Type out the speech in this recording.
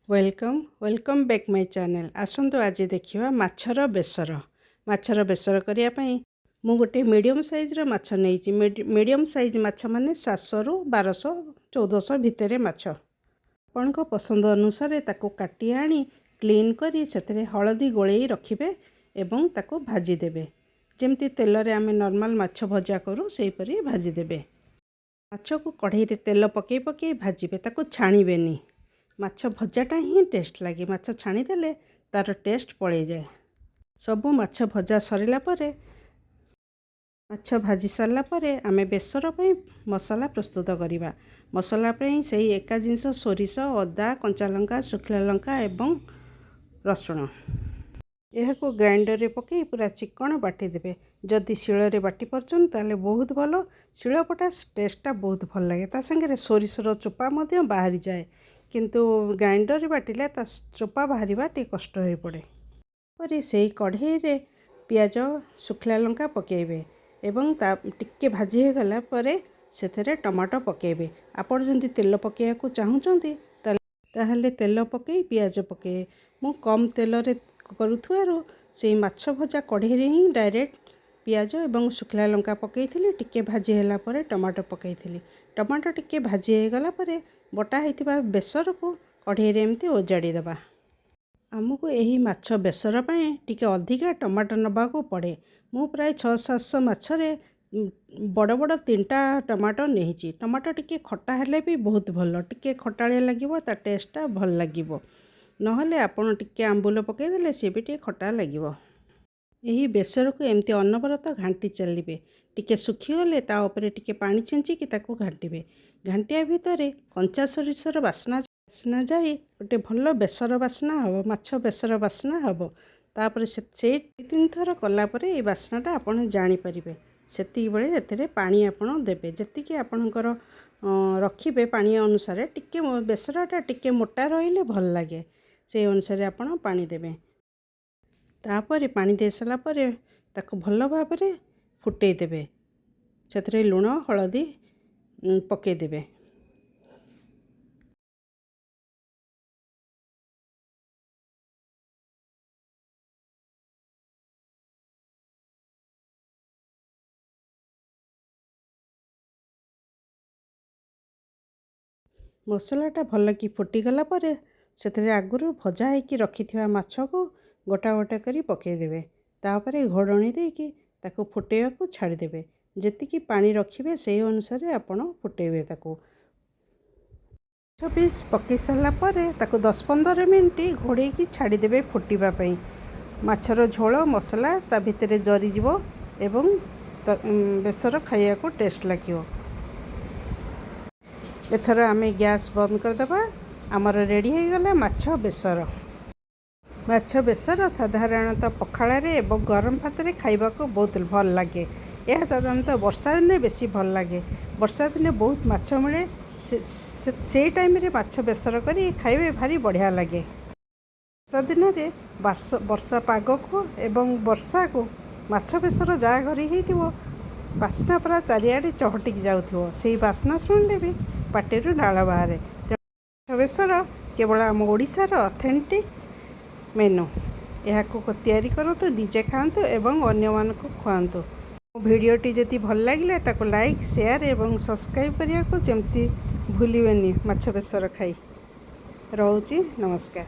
Welcome back my channel. आसंतु आज देखिवा माछर बेसर करिया पई मु गोटे मीडियम साइज रो माछ नैची। मीडियम साइज माछ माने 700 रु 1200 1400 भितरे माछ आपनको पसंद अनुसार ताको काटी आनी क्लीन करी सेतरे हळदी गोळेई रखिबे एवं ताको भाजी देबे। जेमती तेल रे आमे नॉर्मल माछ भजा करू सेही परी भाजी देबे। माछ को कढ़ाई रे तेल पके पके भाजीबे, ताको छाणीबेनी। माछ भजाटा ही टेस्ट लगे, माछ छाणी देले तार टेस्ट पड़े जाए। सबु माछ भजा सरला परे माछ भाजी सारला परे आमे बेसर पई मसला प्रस्तुत करिबा। मसला पई सेही एका जिंस सोरिष, अदा, कंचा लंका, सुखला लंका एवं रसुण यह को ग्राइंडर रे पके पूरा चिकन बाटी देबे। जदि शिल रे बाटी परचन ताले बहुत भलो, शिल पटा टेस्टटा बहुत भल लगे। ता संगे सोरिषर चोपा मध्य बाहरी जाए, किंतु ग्राइंडर रे बाटिले ता चोपा बाहरिबा टी कष्ट हो पड़े। परे सेही कढ़ाई रे पियाज, सुखला लंका पकेबे एवं ता टिके भाजी हो गला परे सेथरे टमाटो पकेबे। आपण जंती तेल पकेया को चाहुचंती ताहले तेल पके पियाज पके। मु कम तेल रे करूथुआरो सेही माछ भजा कढ़ाई रे ही डायरेक्ट पियाज एवं सुखला लंका पकेइथिली। टिके भाजी होला परे टमाटो पकेइथिली। टमाटो टिके भाजी हो गला परे बटा हेतिबा बेसर को कढ़ाई रे एमती ओजाड़ी देबा। आमको यही माछ बेसर पई टिके अधिका टमाटो नबा को पड़े। मु प्राय 600-700 माछरे बड़ बड़ 3टा टमाटो नेहिची। टमाटो टिके खट्टा हेले भी बहुत भल, टिके खटालिया लागिबो, ता टेस्टटा भल लागिबो। नहले आपण टिके आंबुल पके देले से भी टिके खट्टा लागिबो। यही बेसर को एमती अनवरत घांटी चलिबे। टिके सुखी गले ता ऊपर टिके पानी छिंची कि ताको घांटीबे। घांटिया भितरे कंचा सोरिषर बास्ना जाए गोटे भल बेसर बास्ना हम, माछ बेसर बास्ना हम। तापर से 3 थर कला परे ए बास्नाटा आपण जानि परिबे। सेती बेले एथिरे पानी आपण देबे, जेतिके आपणकर रखिबे पानी अनुसार। टिके बेसरटा टिके मोटा रहिले भल लागे, से अनुसार आपण पानी देबे। तापर पानी दे सला परे ताको भल भाबरे फुटै देबे। सेथरे लूण हळदी पके देबे। मसलाटा भल कि फुटीगला परे सेथरे आगुरु भजा होइकी रखिथिबा माछ को गोटा गोटा करी पके देबे। तापरे घोड़णी देइकी ताको फुटेबाकू छाड़ी देबे। जेतिकी पानी रखिबे सेही अनुसार आपण फुटेबे। ताको पीस पके सारा परे ताको 10-15 मिनिट घोड़ेकी छाड़ी देबे फुटीबा पई। माछर झोल मसला ता भितरे जरी जिवो एवं बेसर खाइया को टेस्ट लागिवो। एथर आमे गैस बंद कर देबा। आमर रेडी हो गला माछ बेसर। माछ बेसर साधारणतः पखाड़ रे एवं गरम भात रे खाइबा को बहुत भल लागे। यह साधारणतः वर्षा दिन बेसी भल लागे। वर्षा दिन बहुत माछ मिले, से टाइम रे माछ बेसर करी खाइबे भारी बढ़िया लागे। वर्षा दिन रे वर्षा पाग को एवं वर्षा को माछ बेसर जा घरी हेतिबो, बास्ना पूरा चारिआडे चहटिक जाउथिबो। सेही बास्ना सुनले भी पाटेरु नाळ बाहरे। माछ बेसर केवल आम ओडिशार ऑथेंटिक मेनू। यह तैयारी करतु, निजे खातु एवं अन्य मानक खुआतु। भिडियोटी जदि भल लगे ताको लाइक, शेयर एवं सब्सक्राइब करिया को जेमती भूलिबेनी। माछ बेसर खाई रहउची। नमस्कार।